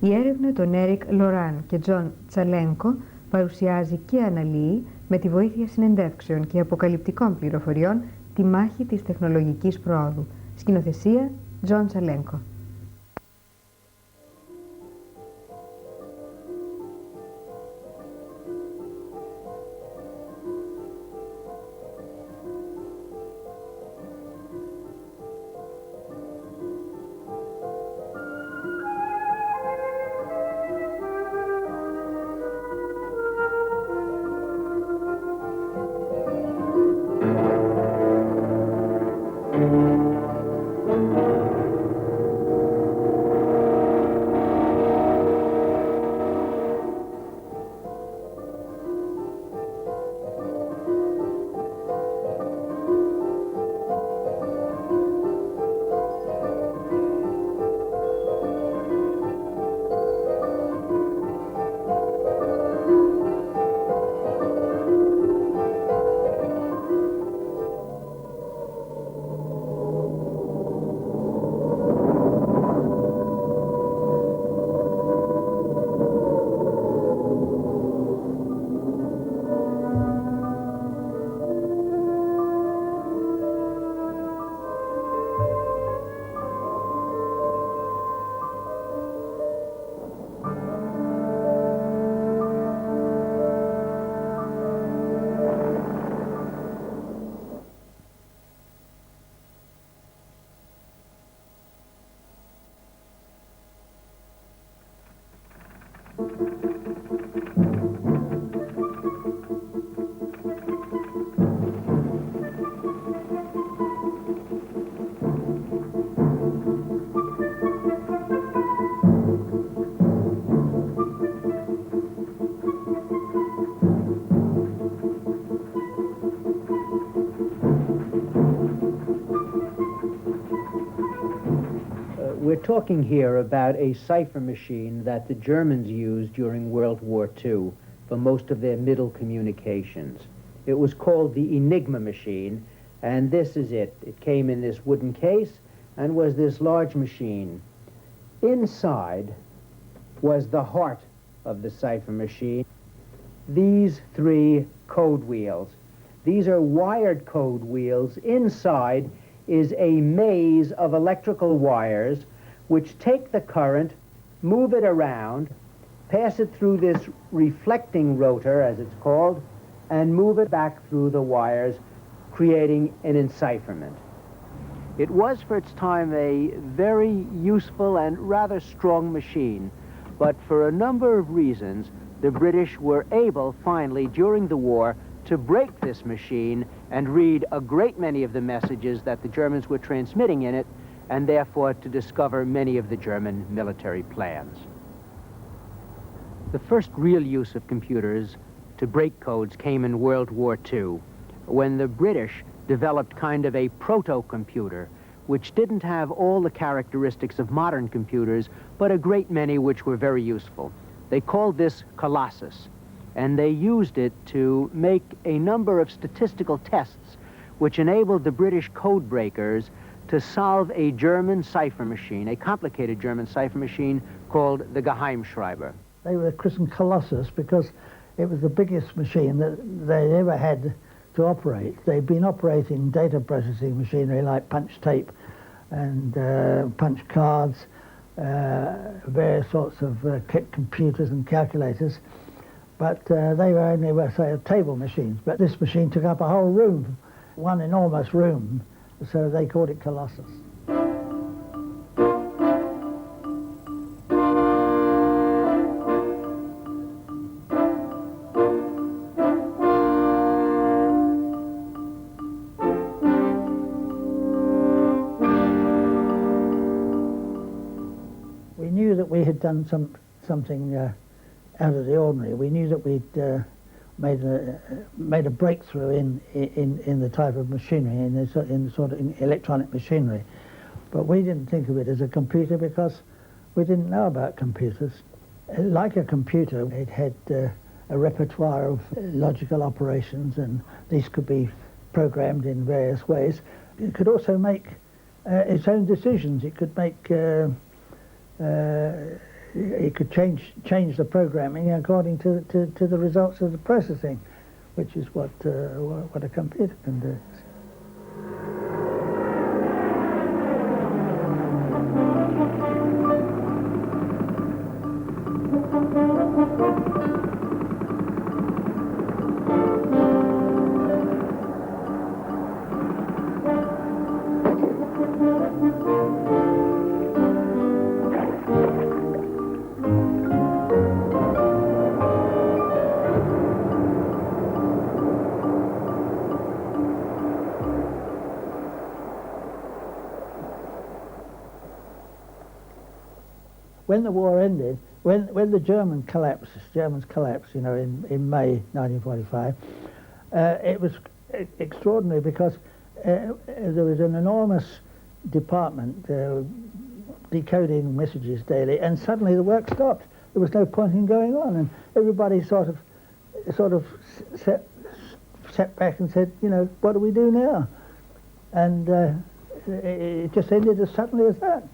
Η έρευνα των Laurent και Geants παρουσιάζει και αναλύει με τη βοήθεια συνεντεύξεων και αποκαλυπτικών πληροφοριών τη μάχη της τεχνολογικής προόδου. Σκηνοθεσία Geants. We're talking here about a cipher machine that the Germans used during World War II for most of their middle communications. It was called the Enigma machine, and this is it. It came in this wooden case and was this large machine. Inside was the heart of the cipher machine. These three code wheels. These are wired code wheels. Inside is a maze of electrical wires which take the current, move it around, pass it through this reflecting rotor, as it's called, and move it back through the wires, creating an encipherment. It was, for its time, a very useful and rather strong machine, but for a number of reasons, the British were able, finally, during the war, to break this machine and read a great many of the messages that the Germans were transmitting in it, and therefore to discover many of the German military plans. The first real use of computers to break codes came in World War II, when the British developed kind of a proto-computer, which didn't have all the characteristics of modern computers, but a great many which were very useful. They called this Colossus, and they used it to make a number of statistical tests which enabled the British code breakers to solve a German cipher machine, a complicated German cipher machine called the Geheimschreiber. They were christened Colossus because it was the biggest machine that they ever had to operate. They'd been operating data processing machinery like punch tape and punch cards, various sorts of computers and calculators, but they were only, say, table machines. But this machine took up a whole room, one enormous room, so they called it Colossus. We knew that we had done something out of the ordinary. We knew that we'd made a breakthrough in the type of machinery, in the sort of electronic machinery. But we didn't think of it as a computer because we didn't know about computers. Like a computer, it had a repertoire of logical operations, and these could be programmed in various ways. It could also make its own decisions. It could make it could change the programming according to the results of the processing, which is what a computer can do. When the war ended, when the Germans collapsed, you know, in May 1945, it was extraordinary because there was an enormous department decoding messages daily, and suddenly the work stopped. There was no point in going on, and everybody sort of sat back and said, you know, what do we do now? And it just ended as suddenly as that.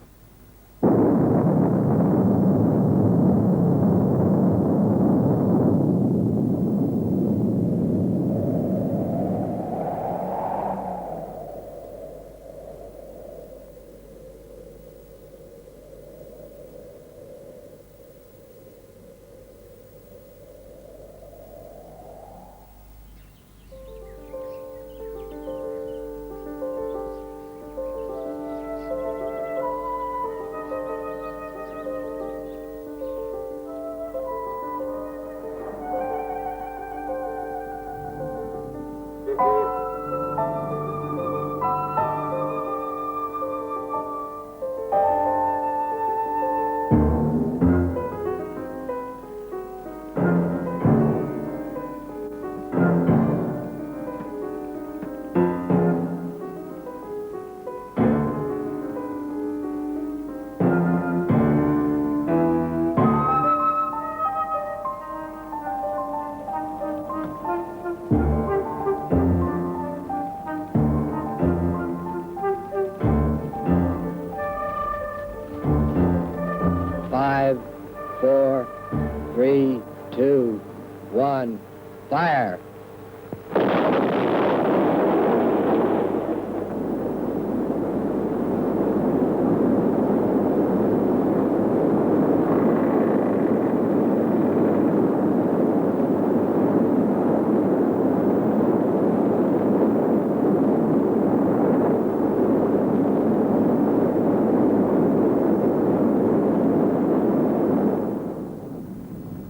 Fire!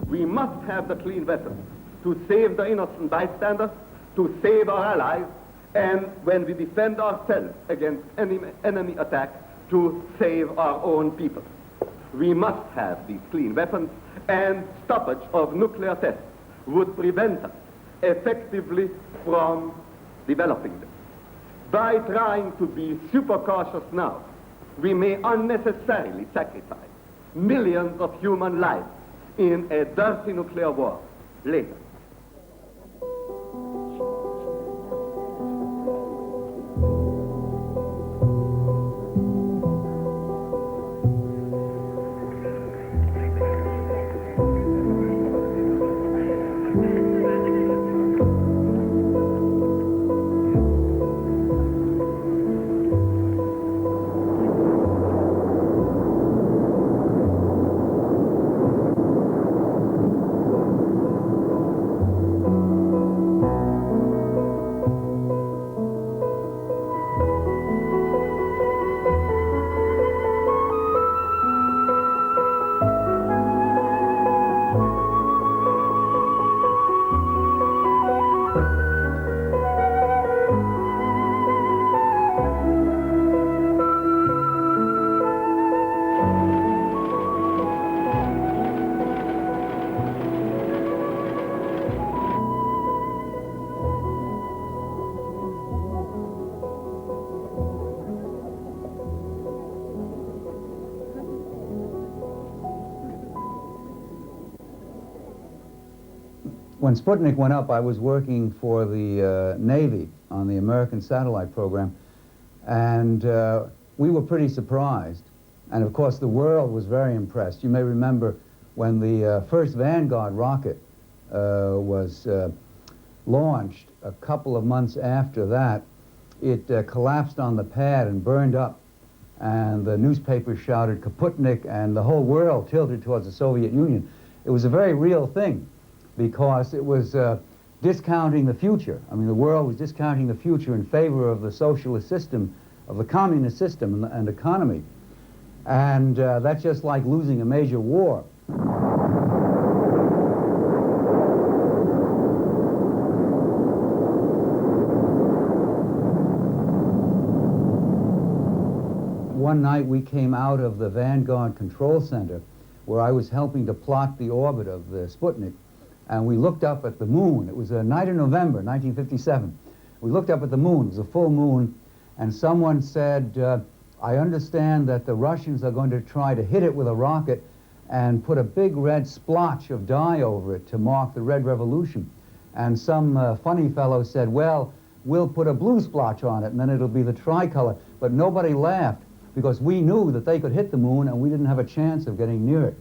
We must have the clean weapon to save the innocent bystanders, to save our allies, and when we defend ourselves against enemy attack, to save our own people. We must have these clean weapons, and stoppage of nuclear tests would prevent us effectively from developing them. By trying to be super cautious now, we may unnecessarily sacrifice millions of human lives in a dirty nuclear war later. When Sputnik went up, I was working for the Navy on the American satellite program, and we were pretty surprised And of course, the world was very impressed. You may remember when the first Vanguard rocket was launched, a couple of months after that, it collapsed on the pad and burned up. And the newspapers shouted Kaputnik, and the whole world tilted towards the Soviet Union. It was a very real thing because it was discounting the future. I mean, the world was discounting the future in favor of the socialist system, of the communist system and economy. And that's just like losing a major war. One night we came out of the Vanguard Control Center where I was helping to plot the orbit of the Sputnik, and we looked up at the moon. It was a night in November, 1957. We looked up at the moon. It was a full moon, and someone said, I understand that the Russians are going to try to hit it with a rocket and put a big red splotch of dye over it to mark the Red Revolution. And some funny fellow said, well, we'll put a blue splotch on it and then it'll be the tricolor. But nobody laughed because we knew that they could hit the moon and we didn't have a chance of getting near it.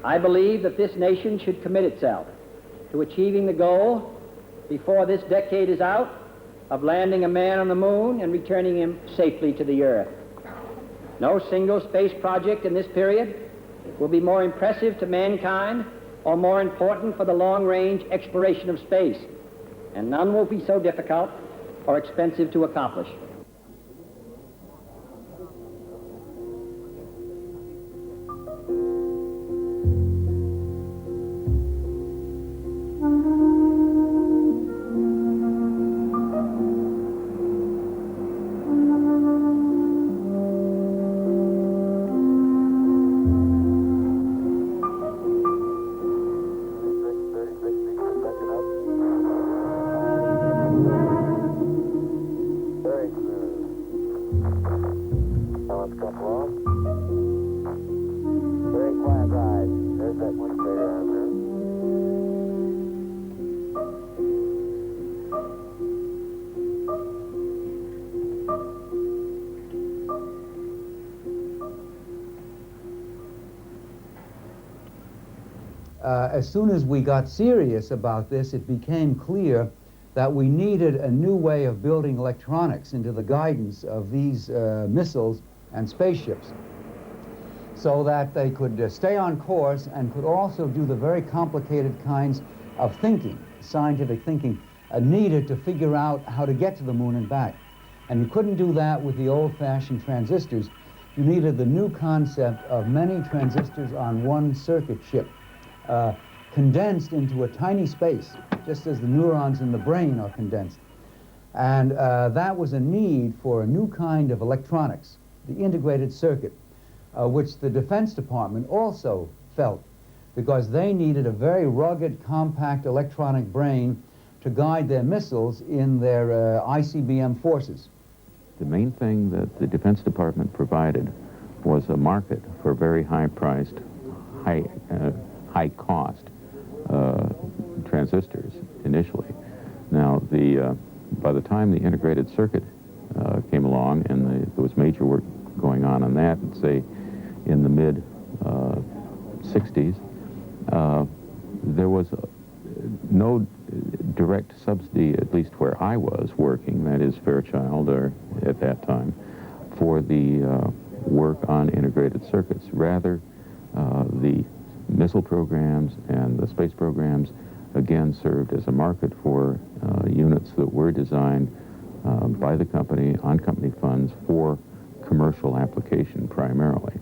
I believe that this nation should commit itself to achieving the goal, before this decade is out, of landing a man on the moon and returning him safely to the Earth. No single space project in this period will be more impressive to mankind or more important for the long-range exploration of space, and none will be so difficult or expensive to accomplish. Very as soon as we got serious about this, it became clear that we needed a new way of building electronics into the guidance of these missiles and spaceships, so that they could stay on course and could also do the very complicated kinds of thinking, scientific thinking, needed to figure out how to get to the moon and back. And you couldn't do that with the old-fashioned transistors. You needed the new concept of many transistors on one circuit chip, condensed into a tiny space, just as the neurons in the brain are condensed. And that was a need for a new kind of electronics, the integrated circuit, which the Defense Department also felt, because they needed a very rugged, compact electronic brain to guide their missiles in their ICBM forces. The main thing that the Defense Department provided was a market for very high-priced, high-cost transistors initially. Now, by the time the integrated circuit came along, and there was major work going on that, say in the mid-60s, there was no direct subsidy, at least where I was working, that is Fairchild, or at that time, for the work on integrated circuits. Rather, the missile programs and the space programs again served as a market for units that were designed by the company on company funds for commercial application primarily.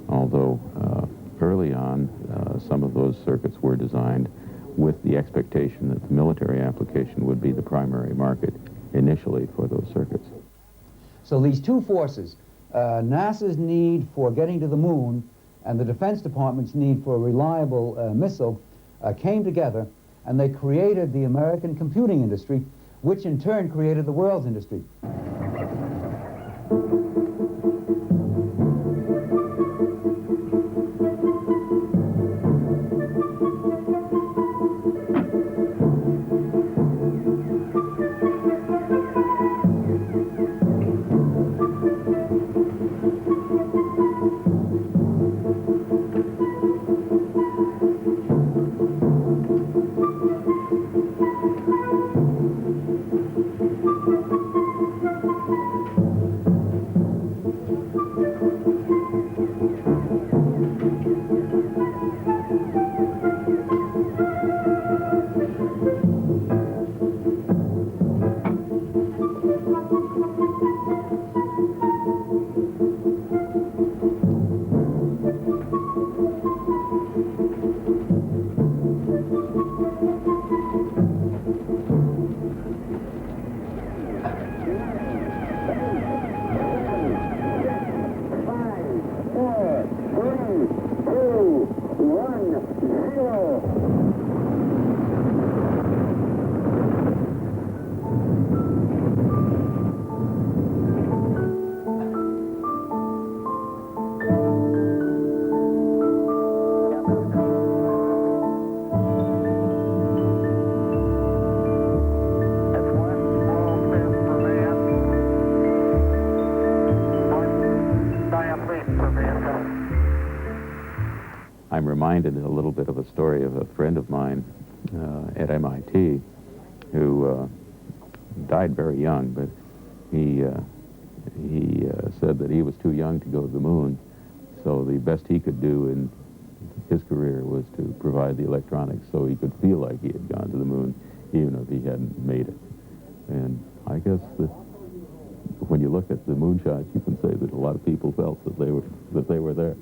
Although early on some of those circuits were designed with the expectation that the military application would be the primary market initially for those circuits. So these two forces, NASA's need for getting to the moon and the Defense Department's need for a reliable missile came together, and they created the American computing industry, which in turn created the world's industry. I'm reminded a little bit of a story of a friend of mine at MIT who died very young, but he said that he was too young to go to the moon, so the best he could do in his career was to provide the electronics so he could feel like he had gone to the moon, even if he hadn't made it. And I guess that when you look at the moonshots, you can say that a lot of people felt that they were there.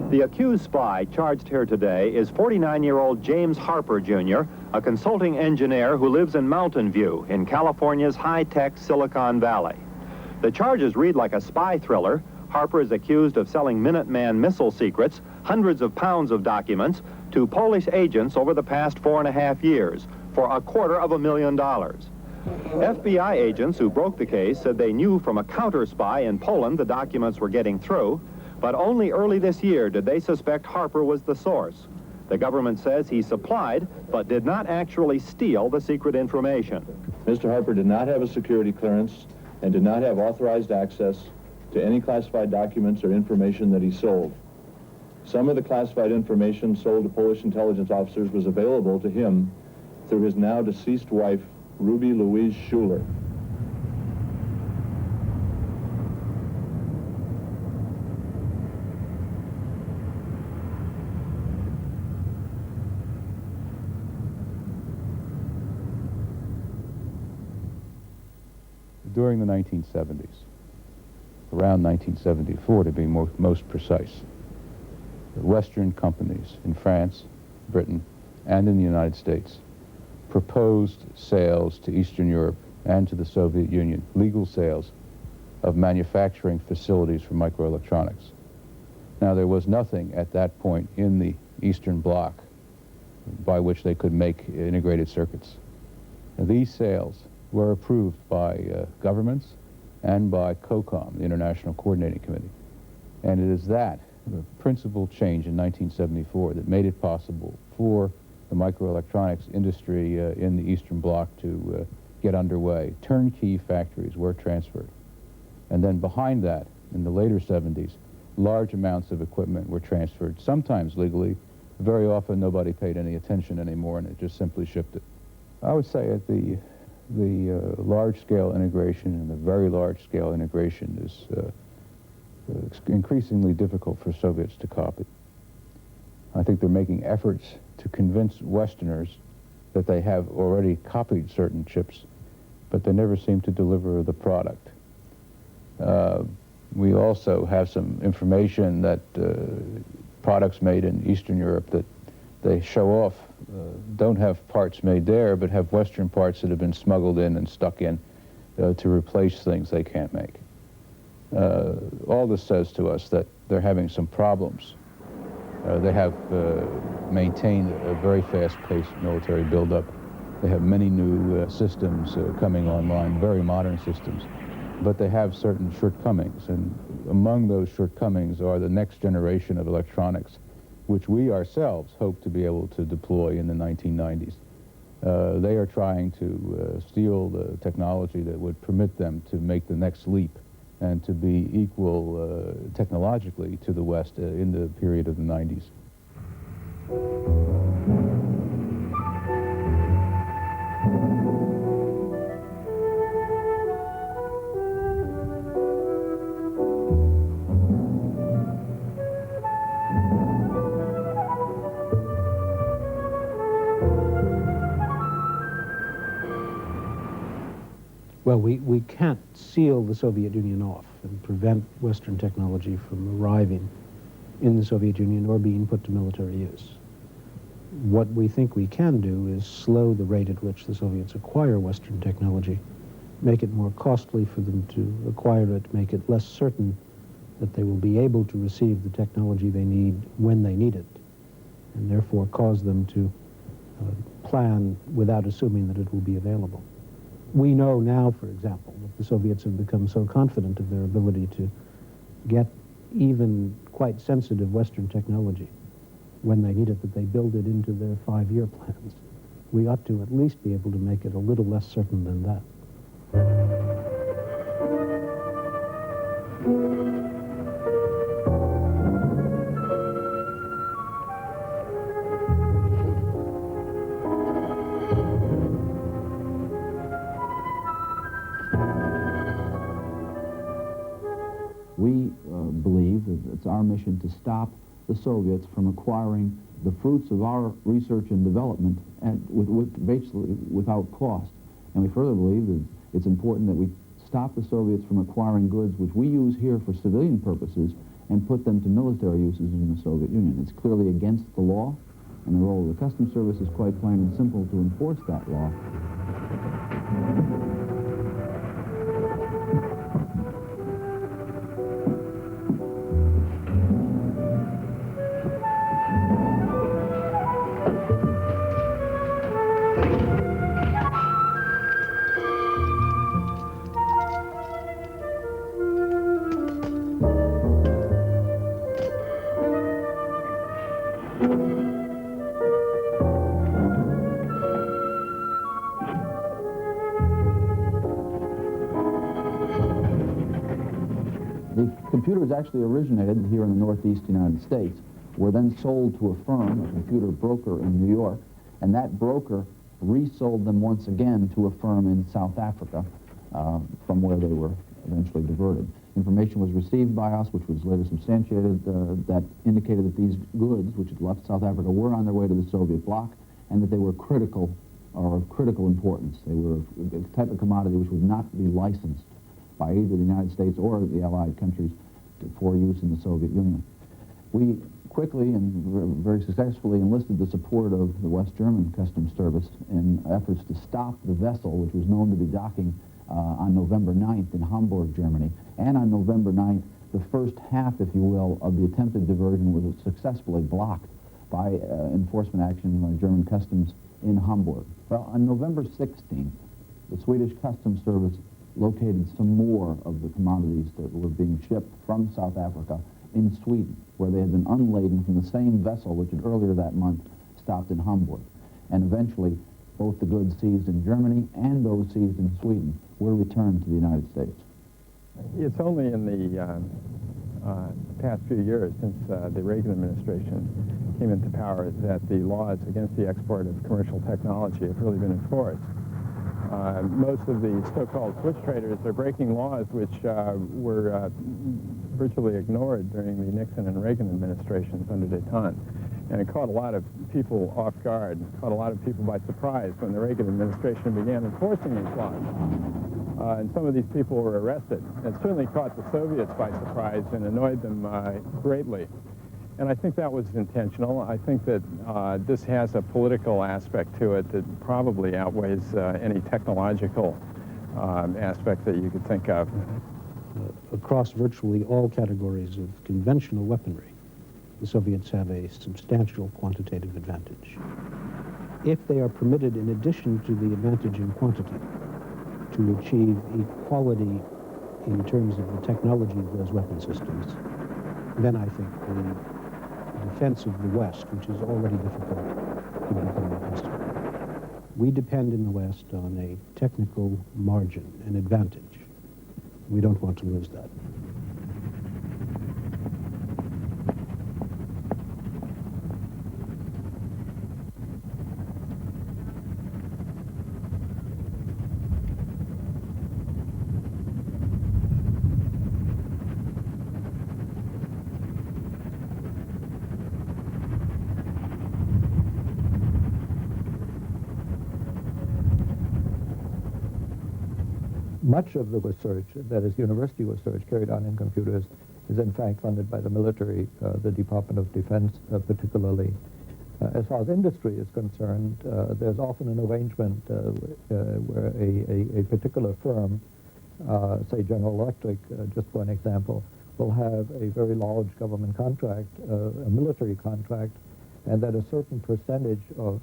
The accused spy charged here today is 49-year-old James Harper, Jr., a consulting engineer who lives in Mountain View in California's high-tech Silicon Valley. The charges read like a spy thriller, Harper is accused of selling Minuteman missile secrets, hundreds of pounds of documents, to Polish agents over the past 4.5 years for $250,000. FBI agents who broke the case said they knew from a counter-spy in Poland the documents were getting through, but only early this year did they suspect Harper was the source. The government says he supplied, but did not actually steal the secret information. Mr. Harper did not have a security clearance and did not have authorized access to any classified documents or information that he sold. Some of the classified information sold to Polish intelligence officers was available to him through his now deceased wife, Ruby Louise Schuler. During the 1970s, around 1974 to be most precise, Western companies in France, Britain, and in the United States proposed sales to Eastern Europe and to the Soviet Union, legal sales of manufacturing facilities for microelectronics. Now, there was nothing at that point in the Eastern Bloc by which they could make integrated circuits. Now, these sales were approved by governments and by COCOM, the International Coordinating Committee. And it is that, the principal change in 1974, that made it possible for the microelectronics industry in the Eastern Bloc to get underway. Turnkey factories were transferred. And then behind that, in the later 70s, large amounts of equipment were transferred, sometimes legally. Very often nobody paid any attention anymore, and it just simply shifted. I would say at the large-scale integration and the very large-scale integration is increasingly difficult for Soviets to copy. I think they're making efforts to convince Westerners that they have already copied certain chips, but they never seem to deliver the product. We also have some information that products made in Eastern Europe that they show off don't have parts made there, but have Western parts that have been smuggled in and stuck in to replace things they can't make. All this says to us that they're having some problems. They have maintained a very fast-paced military buildup. They have many new systems coming online, very modern systems, but they have certain shortcomings, and among those shortcomings are the next generation of electronics, which we ourselves hope to be able to deploy in the 1990s. They are trying to steal the technology that would permit them to make the next leap and to be equal technologically to the West in the period of the 90s. Well, we can't seal the Soviet Union off and prevent Western technology from arriving in the Soviet Union or being put to military use. What we think we can do is slow the rate at which the Soviets acquire Western technology, make it more costly for them to acquire it, make it less certain that they will be able to receive the technology they need when they need it, and therefore cause them to plan without assuming that it will be available. We know now, for example, that the Soviets have become so confident of their ability to get even quite sensitive Western technology when they need it, that they build it into their 5-year plans. We ought to at least be able to make it a little less certain than that. We believe that it's our mission to stop the Soviets from acquiring the fruits of our research and development basically without cost. And we further believe that it's important that we stop the Soviets from acquiring goods which we use here for civilian purposes and put them to military uses in the Soviet Union. It's clearly against the law, and the role of the Customs Service is quite plain and simple to enforce that law. The computers actually originated here in the Northeast United States, were then sold to a firm, a computer broker in New York, and that broker resold them once again to a firm in South Africa, from where they were eventually diverted. Information was received by us, which was later substantiated, that indicated that these goods, which had left South Africa, were on their way to the Soviet bloc, and that they were critical, or of critical importance. They were a type of commodity which would not be licensed by either the United States or the Allied countries for use in the Soviet Union. We quickly and very successfully enlisted the support of the West German Customs Service in efforts to stop the vessel, which was known to be docking on November 9th in Hamburg, Germany. And on November 9th, the first half, if you will, of the attempted diversion was successfully blocked by enforcement action by German customs in Hamburg. Well, on November 16th, the Swedish Customs Service located some more of the commodities that were being shipped from South Africa in Sweden, where they had been unladen from the same vessel which had earlier that month stopped in Hamburg. And eventually, both the goods seized in Germany and those seized in Sweden were returned to the United States. It's only in the past few years, since the Reagan administration came into power, that the laws against the export of commercial technology have really been enforced. Most of the so-called switch traders are breaking laws which were virtually ignored during the Nixon and Reagan administrations under détente. And it caught a lot of people off guard, caught a lot of people by surprise when the Reagan administration began enforcing these laws. And some of these people were arrested. It certainly caught the Soviets by surprise and annoyed them greatly. And I think that was intentional. I think that this has a political aspect to it that probably outweighs any technological aspect that you could think of. Across virtually all categories of conventional weaponry, the Soviets have a substantial quantitative advantage. If they are permitted, in addition to the advantage in quantity, to achieve equality in terms of the technology of those weapon systems, then I think the defense of the West, which is already difficult, could become impossible. We depend in the West on a technical margin, an advantage. We don't want to lose that. Much of the research, that is university research carried on in computers, is in fact funded by the military, the Department of Defense particularly. As far as industry is concerned, there's often an arrangement where a particular firm, say General Electric, just for an example, will have a very large government contract, a military contract, and that a certain percentage of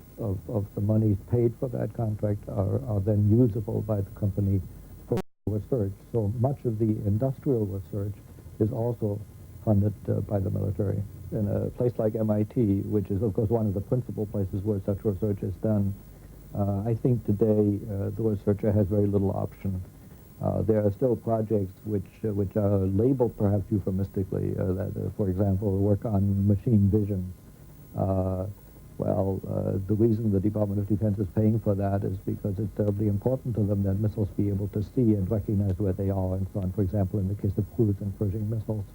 the monies paid for that contract are then usable by the company for research. So much of the industrial research is also funded by the military. In a place like MIT, which is of course one of the principal places where such research is done, I think today the researcher has very little option. There are still projects which are labeled perhaps euphemistically, for example, work on machine vision. The reason the Department of Defense is paying for that is because it's terribly important to them that missiles be able to see and recognize where they are and so on, for example, in the case of cruise and Pershing missiles.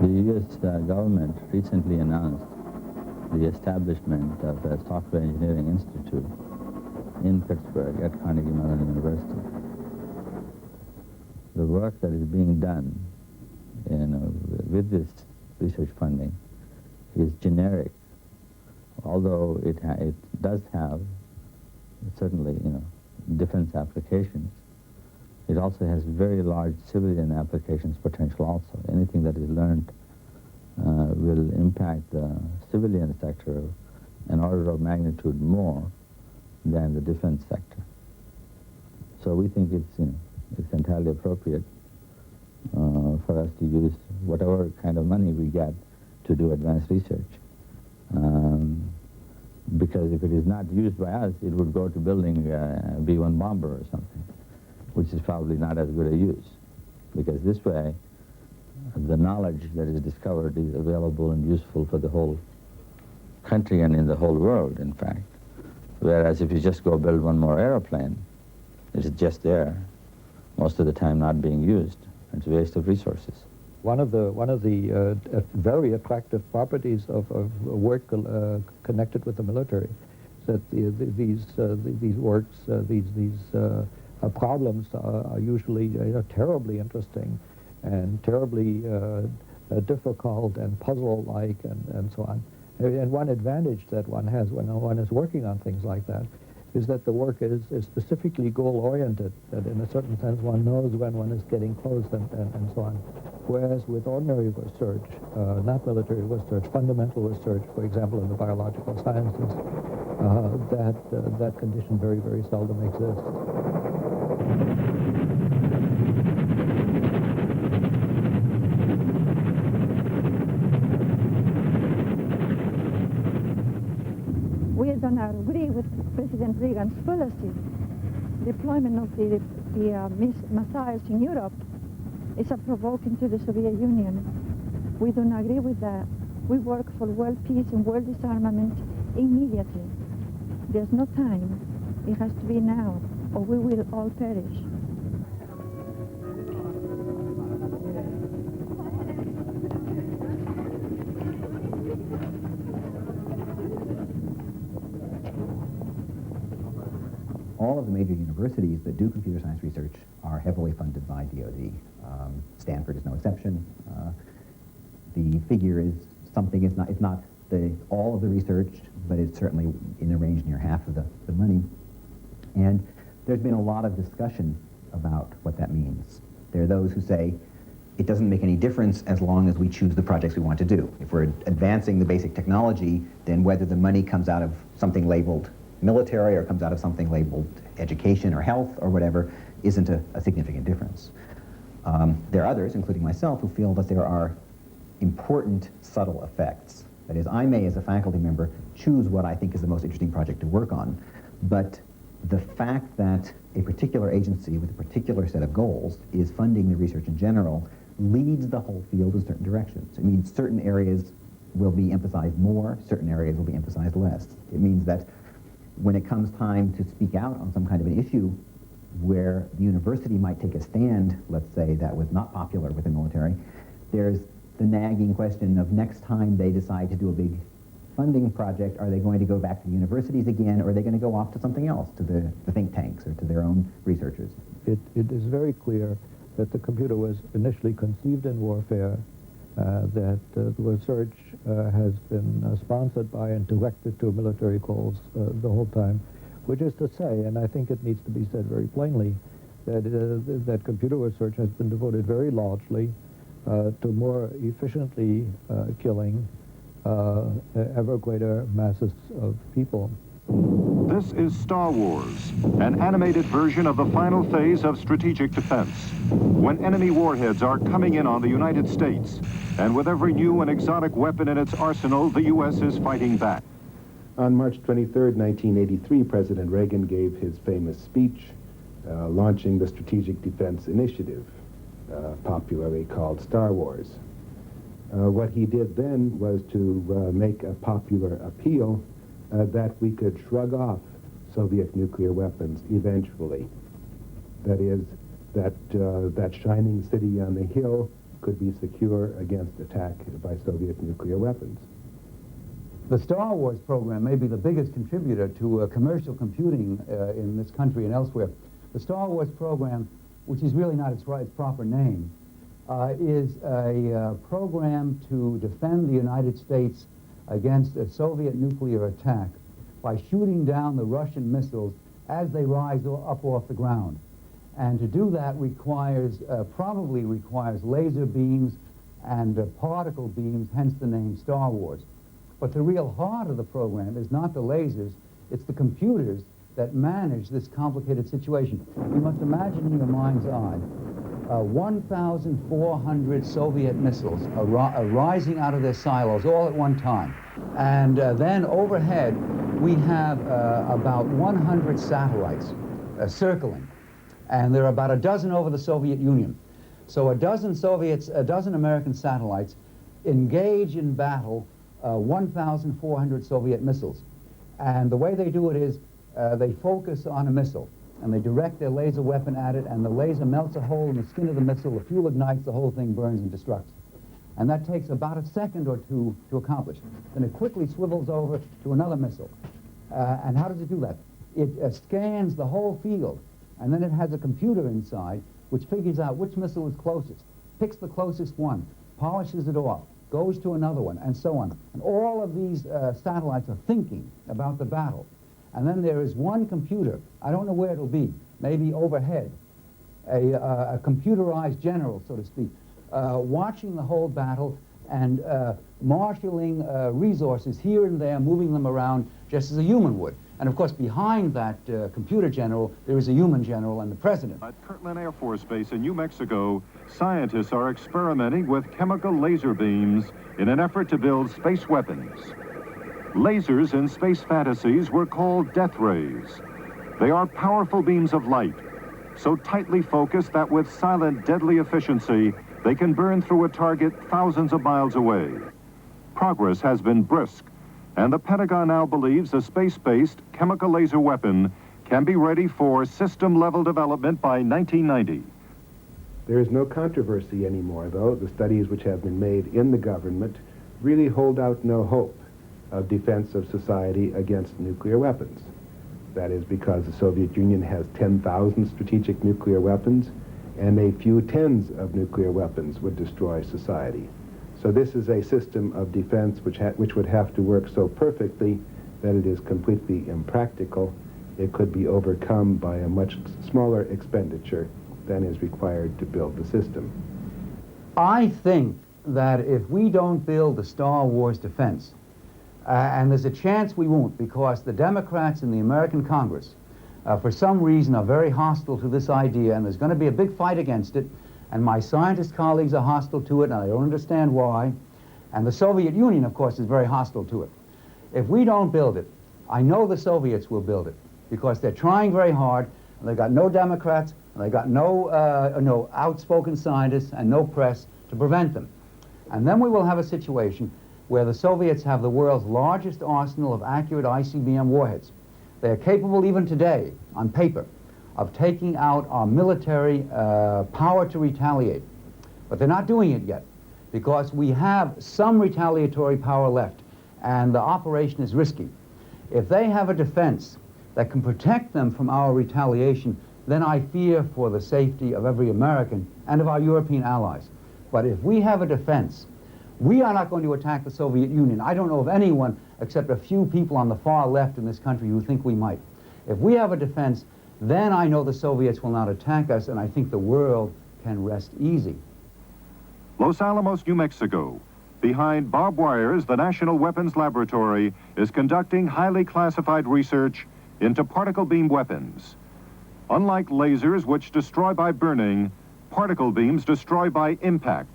The U.S. Government recently announced the establishment of a software engineering institute in Pittsburgh at Carnegie Mellon University. The work that is being done with this research funding is generic, although it does have certainly defense applications. It also has very large civilian applications potential also. Anything that is learned will impact the civilian sector an order of magnitude more than the defense sector. So we think it's entirely appropriate for us to use whatever kind of money we get to do advanced research. Because if it is not used by us, it would go to building a B-1 bomber or something, which is probably not as good a use. Because this way, the knowledge that is discovered is available and useful for the whole country and in the whole world, in fact. Whereas if you just go build one more airplane, it's just there, most of the time not being used. It's a waste of resources. One of the very attractive properties of work connected with the military is that these works, these problems are usually terribly interesting and terribly difficult and puzzle-like and so on. And one advantage that one has when one is working on things like that is that the work is specifically goal-oriented, that in a certain sense one knows when one is getting close and so on. Whereas with ordinary research, not military research, fundamental research, for example, in the biological sciences, that condition very, very seldom exists. We don't agree with President Reagan's policy. Deployment of the missiles in Europe is a provoking to the Soviet Union. We don't agree with that. We work for world peace and world disarmament immediately. There's no time. It has to be now, or we will all perish. All of the major universities that do computer science research are heavily funded by DoD. Stanford is no exception. The figure is something, it's not all of the research, but it's certainly in the range near half of the money. And there's been a lot of discussion about what that means. There are those who say it doesn't make any difference as long as we choose the projects we want to do. If we're advancing the basic technology, then whether the money comes out of something labeled military or comes out of something labeled education or health or whatever isn't a significant difference. There are others, including myself, who feel that there are important subtle effects. That is, I may, as a faculty member, choose what I think is the most interesting project to work on, but the fact that a particular agency with a particular set of goals is funding the research in general leads the whole field in certain directions. It means certain areas will be emphasized more, certain areas will be emphasized less. It means that when it comes time to speak out on some kind of an issue where the university might take a stand, let's say, that was not popular with the military, there's the nagging question of next time they decide to do a big funding project, are they going to go back to the universities again, or are they going to go off to something else, to the think tanks or to their own researchers? It is very clear that the computer was initially conceived in warfare, that the research has been sponsored by and directed to military goals the whole time, which is to say, and I think it needs to be said very plainly, that computer research has been devoted very largely to more efficiently killing ever greater masses of people. This is Star Wars, an animated version of the final phase of strategic defense, when enemy warheads are coming in on the United States, and with every new and exotic weapon in its arsenal, the U.S. is fighting back. On March 23rd, 1983, President Reagan gave his famous speech launching the Strategic Defense Initiative, popularly called Star Wars. What he did then was to make a popular appeal that we could shrug off Soviet nuclear weapons eventually. That is, that shining city on the hill could be secure against attack by Soviet nuclear weapons. The Star Wars program may be the biggest contributor to commercial computing in this country and elsewhere. The Star Wars program, which is really not its proper name, is a program to defend the United States against a Soviet nuclear attack by shooting down the Russian missiles as they rise up off the ground. And to do that probably requires laser beams and particle beams, hence the name Star Wars. But the real heart of the program is not the lasers, it's the computers that manage this complicated situation. You must imagine in your mind's eye 1,400 Soviet missiles are rising out of their silos all at one time. And then overhead, we have about 100 satellites circling. And there are about a dozen over the Soviet Union. So a dozen American satellites engage in battle 1,400 Soviet missiles. And the way they do it is they focus on a missile, and they direct their laser weapon at it, and the laser melts a hole in the skin of the missile, the fuel ignites, the whole thing burns and destructs. And that takes about a second or two to accomplish. Then it quickly swivels over to another missile. And how does it do that? It scans the whole field, and then it has a computer inside which figures out which missile is closest, picks the closest one, polishes it off, goes to another one, and so on. And all of these satellites are thinking about the battle. And then there is one computer, I don't know where it'll be, maybe overhead, a computerized general, so to speak, watching the whole battle and marshaling resources here and there, moving them around just as a human would. And of course, behind that computer general, there is a human general and the president. At Kirtland Air Force Base in New Mexico, scientists are experimenting with chemical laser beams in an effort to build space weapons. Lasers in space fantasies were called death rays. They are powerful beams of light, so tightly focused that with silent, deadly efficiency, they can burn through a target thousands of miles away. Progress has been brisk, and the Pentagon now believes a space-based chemical laser weapon can be ready for system-level development by 1990. There is no controversy anymore, though. The studies which have been made in the government really hold out no hope of defense of society against nuclear weapons. That is because the Soviet Union has 10,000 strategic nuclear weapons, and a few tens of nuclear weapons would destroy society. So this is a system of defense which would have to work so perfectly that it is completely impractical. It could be overcome by a much smaller expenditure than is required to build the system. I think that if we don't build the Star Wars defense, and there's a chance we won't, because the Democrats in the American Congress, for some reason, are very hostile to this idea, and there's going to be a big fight against it, and my scientist colleagues are hostile to it, and I don't understand why, and the Soviet Union, of course, is very hostile to it. If we don't build it, I know the Soviets will build it, because they're trying very hard, and they've got no Democrats, and they've got no outspoken scientists, and no press to prevent them. And then we will have a situation where the Soviets have the world's largest arsenal of accurate ICBM warheads. They are capable even today, on paper, of taking out our military power to retaliate. But they're not doing it yet, because we have some retaliatory power left, and the operation is risky. If they have a defense that can protect them from our retaliation, then I fear for the safety of every American and of our European allies. But if we have a defense, we are not going to attack the Soviet Union. I don't know of anyone except a few people on the far left in this country who think we might. If we have a defense, then I know the Soviets will not attack us, and I think the world can rest easy. Los Alamos, New Mexico. Behind barbed wires, the National Weapons Laboratory is conducting highly classified research into particle beam weapons. Unlike lasers, which destroy by burning, particle beams destroy by impact.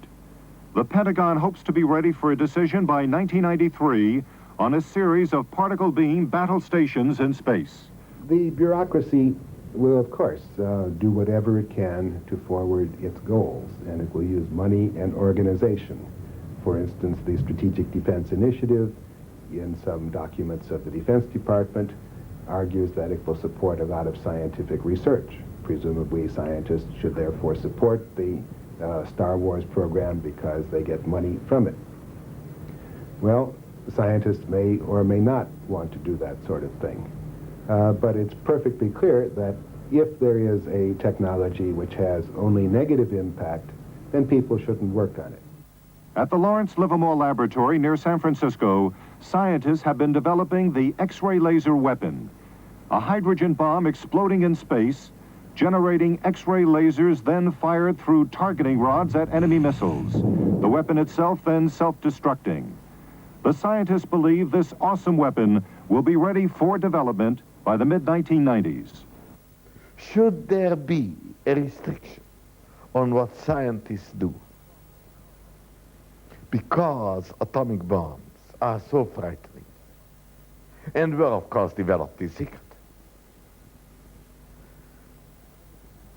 The Pentagon hopes to be ready for a decision by 1993 on a series of particle beam battle stations in space. The bureaucracy will, of course, do whatever it can to forward its goals, and it will use money and organization. For instance, the Strategic Defense Initiative, in some documents of the Defense Department, argues that it will support a lot of scientific research. Presumably, scientists should therefore support the Star Wars program because they get money from it. Well, scientists may or may not want to do that sort of thing. But it's perfectly clear that if there is a technology which has only negative impact, then people shouldn't work on it. At the Lawrence Livermore Laboratory near San Francisco, scientists have been developing the X-ray laser weapon, a hydrogen bomb exploding in space, generating X-ray lasers then fired through targeting rods at enemy missiles. The weapon itself then self-destructing. The scientists believe this awesome weapon will be ready for development by the mid-1990s. Should there be a restriction on what scientists do? Because atomic bombs are so frightening and were, of course, developed in secret.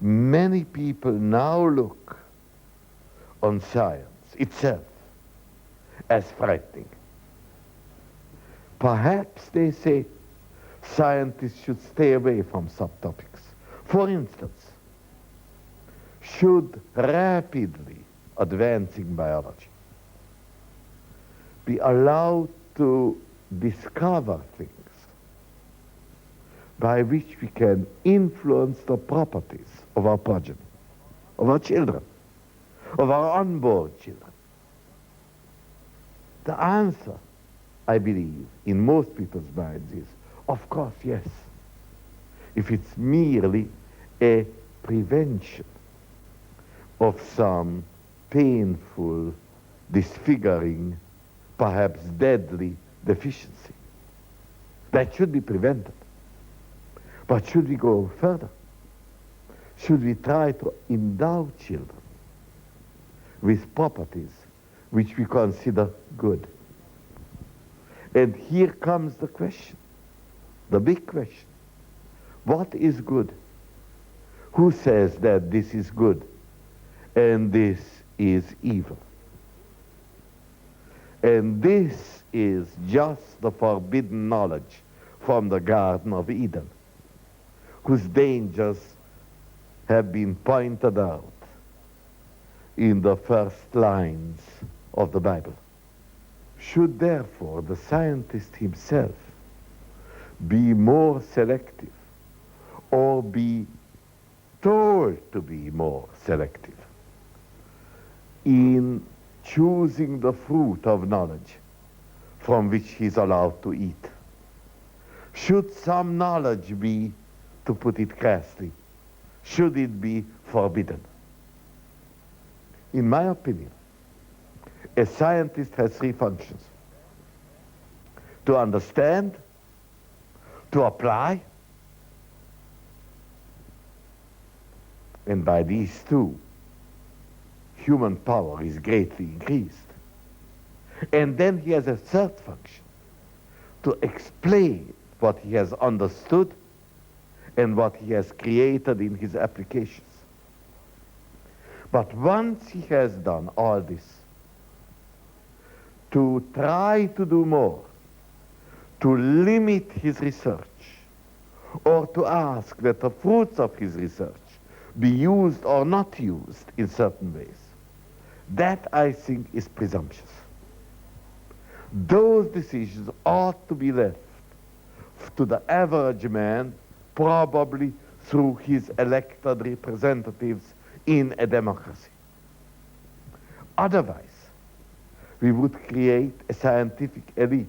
Many people now look on science itself as frightening. Perhaps they say scientists should stay away from subtopics. For instance, should rapidly advancing biology be allowed to discover things by which we can influence the properties of our progeny, of our children, of our unborn children? The answer, I believe, in most people's minds is, of course, yes. If it's merely a prevention of some painful, disfiguring, perhaps deadly deficiency. That should be prevented. But should we go further? Should we try to endow children with properties which we consider good? And here comes the question, the big question. What is good? Who says that this is good and this is evil? And this is just the forbidden knowledge from the Garden of Eden, whose dangers have been pointed out in the first lines of the Bible. Should therefore the scientist himself be more selective or be told to be more selective in choosing the fruit of knowledge from which he is allowed to eat? Should some knowledge be, to put it crassly, should it be forbidden? In my opinion, a scientist has three functions: to understand, to apply, and by these two, human power is greatly increased. And then he has a third function: to explain what he has understood and what he has created in his applications. But once he has done all this, to try to do more, to limit his research, or to ask that the fruits of his research be used or not used in certain ways, that, I think, is presumptuous. Those decisions ought to be left to the average man, probably through his elected representatives in a democracy. Otherwise, we would create a scientific elite.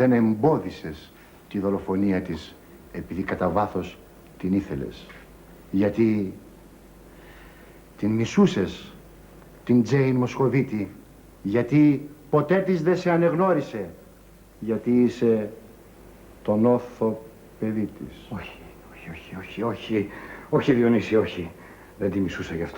δεν εμπόδισες τη δολοφονία της επειδή κατά βάθος την ήθελες. Γιατί την μισούσες, την Τζέιν Μοσχοβίτη, γιατί ποτέ της δεν σε ανεγνώρισε, γιατί είσαι το νόθο παιδί της. Όχι, Διονύση, όχι. Δεν τη μισούσα γι' αυτό.